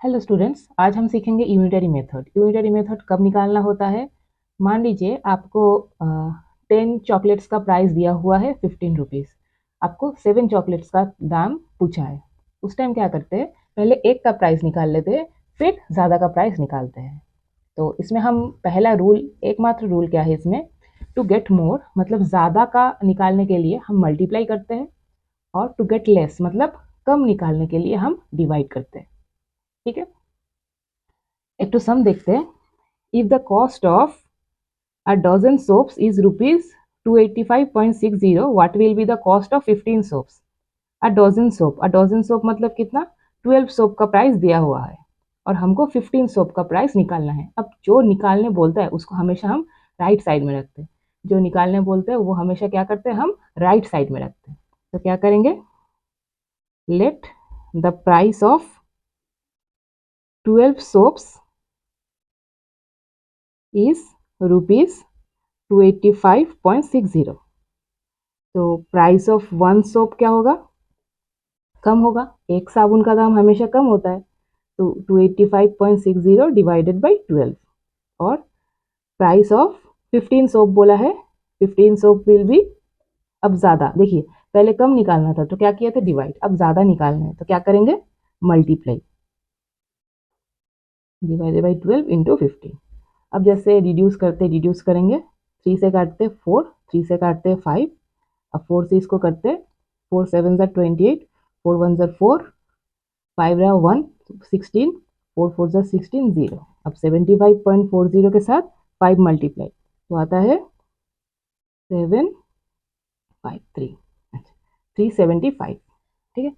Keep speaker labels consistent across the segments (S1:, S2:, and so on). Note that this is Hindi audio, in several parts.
S1: हेलो स्टूडेंट्स, आज हम सीखेंगे यूनिटरी मेथड। यूनिटरी मेथड कब निकालना होता है? मान लीजिए आपको 10 चॉकलेट्स का प्राइस दिया हुआ है 15 रुपीज़। आपको 7 चॉकलेट्स का दाम पूछा है। उस टाइम क्या करते हैं, पहले एक का प्राइस निकाल लेते हैं, फिर ज़्यादा का प्राइस निकालते हैं। तो इसमें हम पहला रूल, एकमात्र रूल क्या है इसमें, टू गेट मोर मतलब ज़्यादा का निकालने के लिए हम मल्टीप्लाई करते हैं, और टू गेट लेस मतलब कम निकालने के लिए हम डिवाइड करते हैं। ठीक है, एक तो सम देखते हैं। If the cost of a dozen soaps is rupees 285.60, what will be the cost of 15 soaps? a dozen soap मतलब कितना, 12 सोप का प्राइस दिया हुआ है और हमको 15 सोप का प्राइस निकालना है। अब जो निकालने बोलता है उसको हमेशा हम राइट साइड में रखते हैं। जो निकालने बोलते हैं वो हमेशा क्या करते हैं, हम राइट साइड में रखते हैं। तो क्या करेंगे, let the price of 12 soaps is rupees 285.60। तो प्राइस ऑफ वन सोप क्या होगा, कम होगा। एक साबुन का दाम हमेशा कम होता है, तो 285.60 डिवाइडेड बाई 12। और प्राइस ऑफ 15 सोप बोला है, 15 सोप विल बी, अब ज़्यादा देखिए, पहले कम निकालना था तो क्या किया था, डिवाइड। अब ज़्यादा निकालना है तो क्या करेंगे, मल्टीप्लाई, डिवाइडेड बाई 12 इंटू 15। अब जैसे रिड्यूस करेंगे, 3 से काटते 4, 3 से काटते 5, अब 4 से इसको करते, 4 7 ज़ा 28, 4 1 ज़ा 4, 5 रहा 1 16, 4 4 ज़ा 16 0। अब 75.40 के साथ 5 मल्टीप्लाई तो आता है 753, अच्छा 375। ठीक है,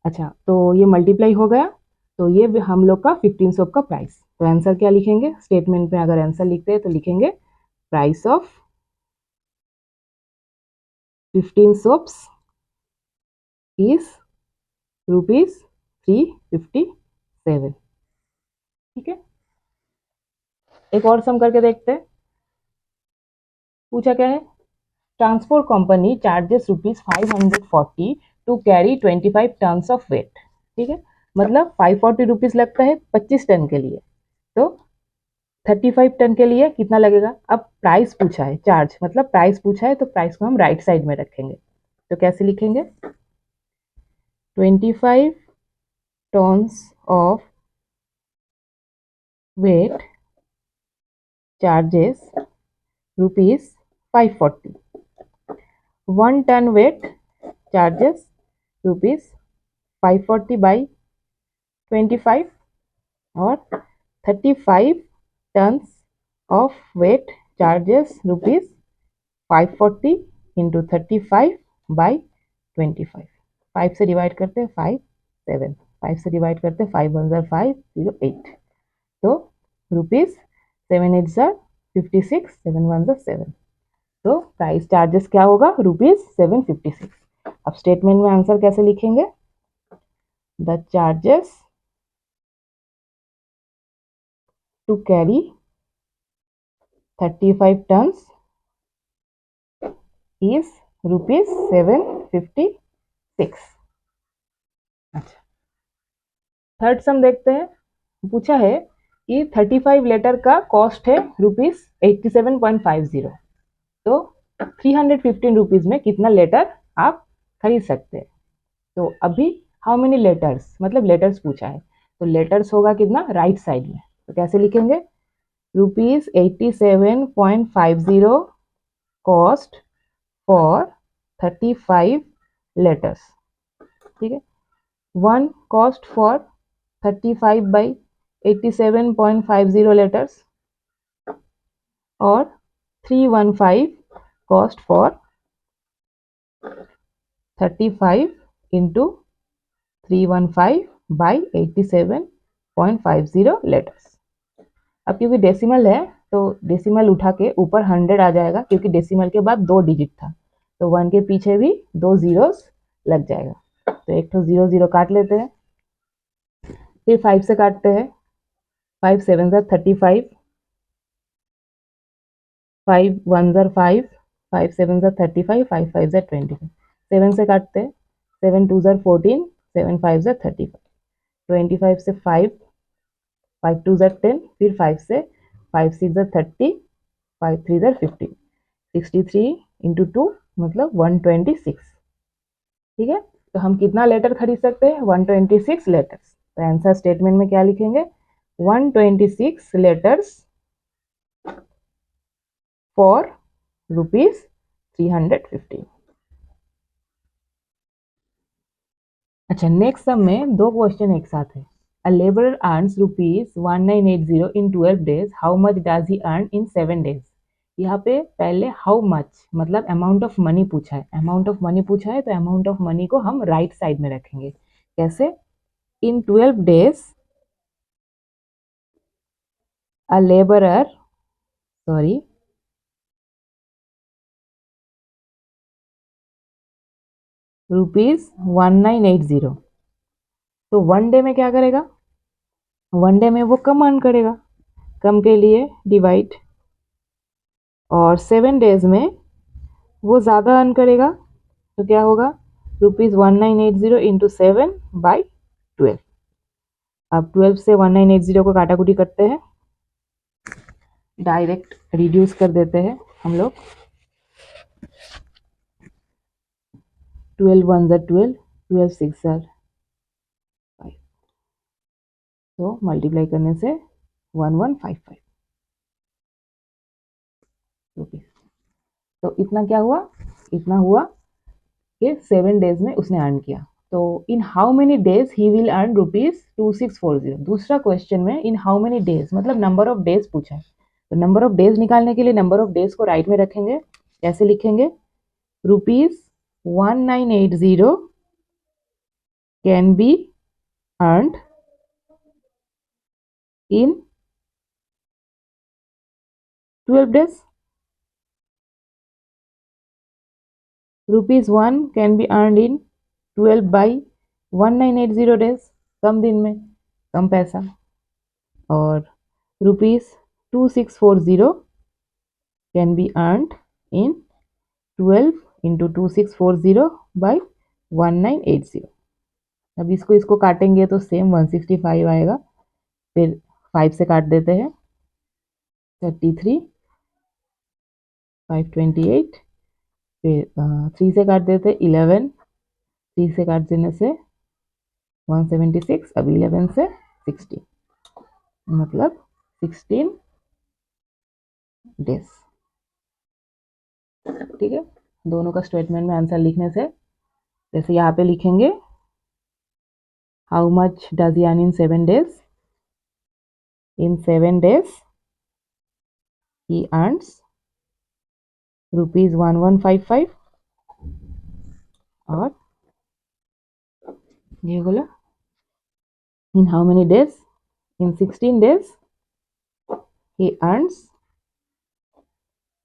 S1: अच्छा तो ये मल्टीप्लाई हो गया, तो ये हम लोग का 15 सोप का प्राइस। तो आंसर क्या लिखेंगे, स्टेटमेंट में अगर आंसर लिखते हैं तो लिखेंगे price of 15 soaps is rupees 357। ठीक है, एक और सम करके देखते हैं। पूछा क्या है, transport company charges rupees 540 to carry 25 tons of weight. ठीक है, मतलब 540 रुपीज लगता है 25 टन के लिए, तो 35 टन के लिए कितना लगेगा। अब प्राइस पूछा है, चार्ज मतलब प्राइस पूछा है, तो प्राइस को हम राइट साइड में रखेंगे। तो कैसे लिखेंगे, 25 tons of weight charges rupees 540, 1 ton weight charges rupees 540 by 25, और 35 tons of weight charges rupees 540 into 35 by 25। 5 से डिवाइड करते हैं 5 7, 5 से डिवाइड करते हैं 5 1 5 0 8, तो रुपीज 7 8 56, 7 1 7। तो प्राइस चार्जेस क्या होगा, रुपीज 756। अब स्टेटमेंट में आंसर कैसे लिखेंगे, the charges to carry 35 tons is rupees 756। अच्छा, थर्ड सम देखते हैं। पूछा है कि 35 लीटर का कॉस्ट है रुपीज 87.50, तो 315 रुपीज में कितना लीटर आप खरीद सकते हैं। तो अभी हाउ मेनी लेटर्स मतलब लेटर्स पूछा है, तो लेटर्स होगा कितना, राइट साइड में। तो कैसे लिखेंगे, रुपीज 87.50 कॉस्ट फॉर 35 लेटर्स। ठीक है, 1 कॉस्ट फॉर 35 बाई 87.50 लेटर्स, और 315 cost for 35 into 315 by 87.50 letters. अब क्योंकि डेसिमल है तो डेसिमल उठा के ऊपर 100 आ जाएगा, क्योंकि डेसिमल के बाद 2 डिजिट था, तो 1 के पीछे भी 2 जीरोस लग जाएगा। तो एक तो 0 0 काट लेते हैं, फिर 5 से काटते हैं, 5 7 35, 5 1 5, 5 7 35, 5 5 25। 7 से काटते हैं, 7 2 14, 7 5 35, 25 से 5 5 2 ज़र 10, फिर 5 से 5 6 ज़र 30, 5 3 ज़र 15, 63 इंटू 2 मतलब 126। ठीक है, तो हम कितना लेटर खरीद सकते हैं? 126 लेटर्स। तो आंसर स्टेटमेंट में क्या लिखेंगे? 126 लेटर्स फॉर ₹350। अच्छा, नेक्स्ट सम में दो क्वेश्चन एक साथ है। A labourer earns ₹1980 in 12 days, how much does he earn in 7 days? यहाँ पे पहले हाउ मच मतलब अमाउंट ऑफ मनी पूछा है। अमाउंट ऑफ मनी पूछा है तो अमाउंट ऑफ मनी को हम राइट साइड में रखेंगे। कैसे? इन 12 डेज अ लेबरर, सॉरी, ₹1980। तो 1 डे में क्या करेगा? 1 डे में वो कम अर्न करेगा, कम के लिए डिवाइड, और 7 डेज में वो ज़्यादा अर्न करेगा। तो क्या होगा? ₹1980 इंटू 7/12। अब 12 से 1980 को काटाकुटी करते हैं, डायरेक्ट रिड्यूस कर देते हैं हम लोग। 12 1 12, 12 6 5, तो मल्टीप्लाई करने से 1155 रुपीज। तो इतना क्या हुआ? इतना हुआ कि 7 डेज में उसने अर्न किया। तो in how many days he will earn ₹2640। दूसरा क्वेश्चन में इन हाउ मेनी डेज मतलब नंबर ऑफ डेज पूछा है। तो नंबर ऑफ डेज निकालने के लिए नंबर ऑफ डेज को राइट में रखेंगे। कैसे लिखेंगे? ₹1980 can be earned in 12 days. ₹1 can be earned in 12/1980 days, कम दिन में कम पैसा। और ₹2640 can be earned in 12 into 2640/1980। अब इसको काटेंगे तो सेम 165 आएगा। फिर 5 से काट देते हैं, 33, 528, फिर 3 से काट देते हैं 11, 3 से काट देने से 176, अब 11 से 60 मतलब 16 डेज। ठीक है, दोनों का स्टेटमेंट में आंसर लिखने से, जैसे यहाँ पे लिखेंगे how much does he earn in 7 days, in 7 days he earns ₹1155। और ये बोला in how many days, in 16 days he earns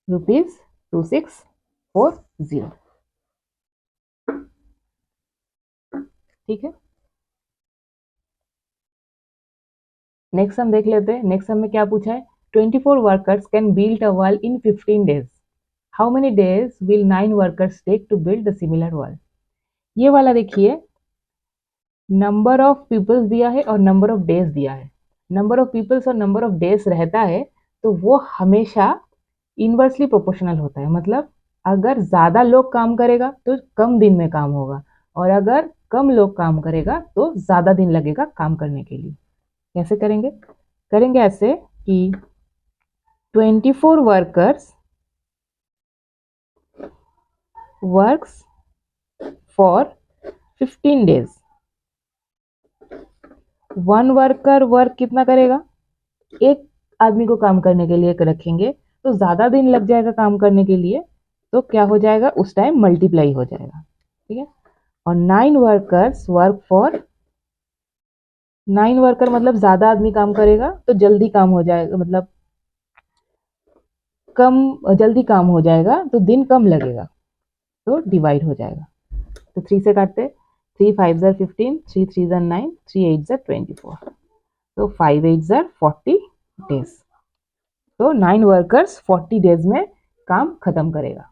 S1: ₹2640। ठीक है, नेक्स्ट हम देख लेते हैं। नेक्स्ट में क्या पूछा है? 24 workers can build a wall in 15 days, how many days will 9 workers take to build the similar wall? ये वाला देखिए, नंबर ऑफ पीपल्स दिया है और नंबर ऑफ डेज दिया है। नंबर ऑफ पीपल्स और नंबर ऑफ डेज रहता है तो वो हमेशा इनवर्सली प्रोपोर्शनल होता है। मतलब अगर ज़्यादा लोग काम करेगा तो कम दिन में काम होगा, और अगर कम लोग काम करेगा तो ज़्यादा दिन लगेगा काम करने के लिए। कैसे करेंगे? करेंगे ऐसे कि 24 workers works for 15 days. 1 worker work कितना करेगा? एक आदमी को काम करने के लिए रखेंगे तो ज़्यादा दिन लग जाएगा काम करने के लिए, तो क्या हो जाएगा? उस टाइम मल्टीप्लाई हो जाएगा। ठीक है, और 9 वर्कर्स वर्क फॉर, 9 वर्कर मतलब ज़्यादा आदमी काम करेगा तो जल्दी काम हो जाएगा, मतलब कम जल्दी काम हो जाएगा तो दिन कम लगेगा, तो डिवाइड हो जाएगा। तो 3 से काटते, 3 5 ज़र 15, 3 3 ज़र 9, 3 8 ज़र 24, तो 5 8 ज़र 40 डेज। तो 9 वर्कर्स 40 डेज में काम खत्म करेगा।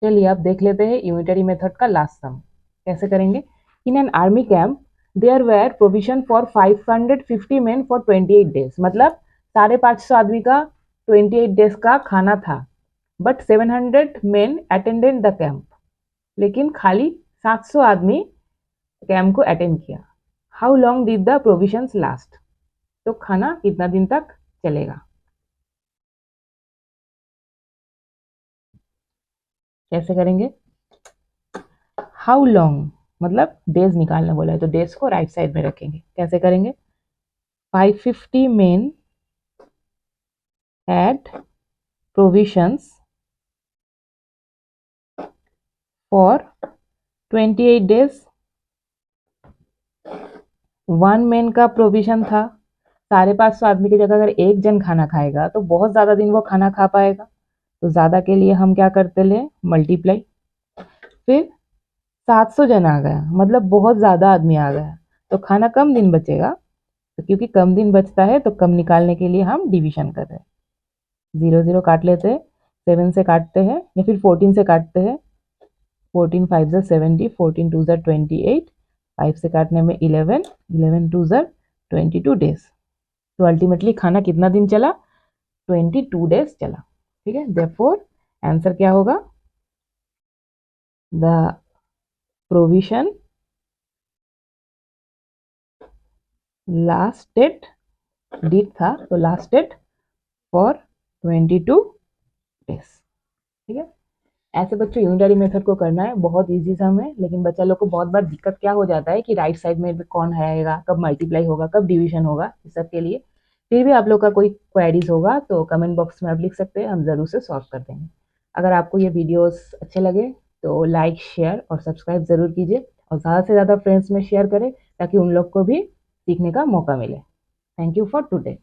S1: चलिए अब देख लेते हैं यूनिटरी मेथड का लास्ट सम। कैसे करेंगे? In an army camp there were provision for 550 men for 28 days, मतलब 550 आदमी का 28 days का खाना था, but 700 men attended the camp, लेकिन खाली 700 आदमी कैंप को अटेंड किया। How long did the provisions last? तो खाना कितना दिन तक चलेगा? कैसे करेंगे? हाउ लॉन्ग मतलब डेज निकालना बोला है, तो डेज को राइट साइड में रखेंगे। कैसे करेंगे? 550 men had provisions for 28 days। 1 man का प्रोविजन था, 550 आदमी की जगह अगर एक जन खाना खाएगा तो बहुत ज़्यादा दिन वो खाना खा पाएगा, तो ज़्यादा के लिए हम क्या करते ले? मल्टीप्लाई। फिर 700 जन आ गया, मतलब बहुत ज़्यादा आदमी आ गया, तो खाना कम दिन बचेगा, तो क्योंकि कम दिन बचता है तो कम निकालने के लिए हम डिवीजन कर रहे हैं। 0 0 काट लेते हैं, 7 से काटते हैं या फिर 14 से काटते हैं। 14 5 ज़ा 70, 14 2 ज़ा 28, 5 से काटने में 11, 11 2 ज़ा 22 डेज। तो अल्टीमेटली खाना कितना दिन चला? 22 डेज चला। ठीक है, देयरफॉर आंसर क्या होगा? द प्रोविजन लास्टेड, डिड था तो लास्टेड फॉर 22 डेज। ठीक है, ऐसे बच्चों यूनिटरी मेथड को करना है, बहुत इजी सम है, लेकिन बच्चा लोग को बहुत बार दिक्कत क्या हो जाता है कि राइट साइड में कौन आएगा, कब मल्टीप्लाई होगा, कब डिवीजन होगा, इस सब के लिए। फिर भी आप लोग का कोई क्वेरीज होगा तो कमेंट बॉक्स में आप लिख सकते हैं, हम ज़रूर से सॉल्व कर देंगे। अगर आपको ये वीडियोस अच्छे लगे तो लाइक, शेयर और सब्सक्राइब ज़रूर कीजिए, और ज़्यादा से ज़्यादा फ्रेंड्स में शेयर करें ताकि उन लोग को भी सीखने का मौका मिले। Thank you for today.